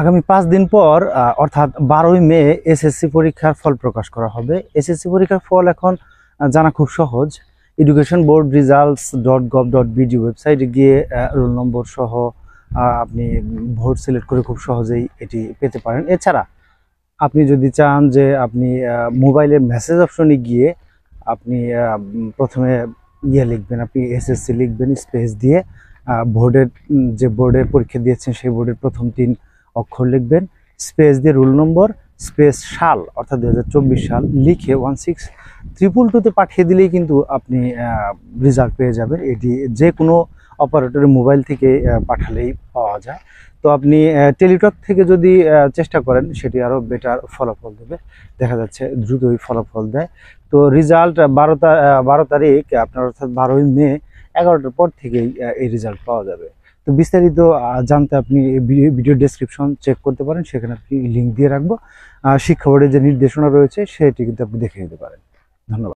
আগামী 5 দিন পর অর্থাৎ 12ই মে এসএসসি পরীক্ষার ফল প্রকাশ করা হবে। এসএসসি পরীক্ষার ফল এখন জানা খুব সহজ। এডুকেশন বোর্ড results.gov.bd ওয়েবসাইটে গিয়ে রোল নম্বর সহ আপনি ভোট সিলেক্ট করে খুব সহজেই এটি পেতে পারেন। এছাড়া আপনি যদি চান যে আপনি মোবাইলের মেসেজ অপশনে গিয়ে আপনি প্রথমে লিখবেন, আপনি এসএসসি লিখবেন, স্পেস দিয়ে বোর্ডের যে বোর্ডে পরীক্ষা দিয়েছেন সেই বোর্ডের প্রথম 3 অক্ষর লিখবেন, স্পেস দিয়ে রোল নম্বর, স্পেস সাল অর্থাৎ 2024 সাল লিখে 16222-তে পাঠিয়ে দিলেই কিন্তু আপনি রেজাল্ট পেয়ে যাবেন। এটি যে কোনো অপারেটরের মোবাইল থেকে পাঠালেই পাওয়া যায়। তো আপনি টেলিটক থেকে যদি চেষ্টা করেন সেটি আরও বেটার ফলাফল দেবে, দেখা যাচ্ছে দ্রুতই ফলাফল দেয়। তো রেজাল্ট 12 তারিখ আপনার অর্থাৎ 12ই মে 11টার পর থেকেই এই রেজাল্ট পাওয়া যাবে। তো বিস্তারিত জানতে আপনি ভিডিও ডেসক্রিপশন চেক করতে পারেন, সেখানে আপনি লিঙ্ক দিয়ে রাখবো। শিক্ষা বোর্ডের যে নির্দেশনা রয়েছে সেটি কিন্তু আপনি দেখে নিতে পারেন। ধন্যবাদ।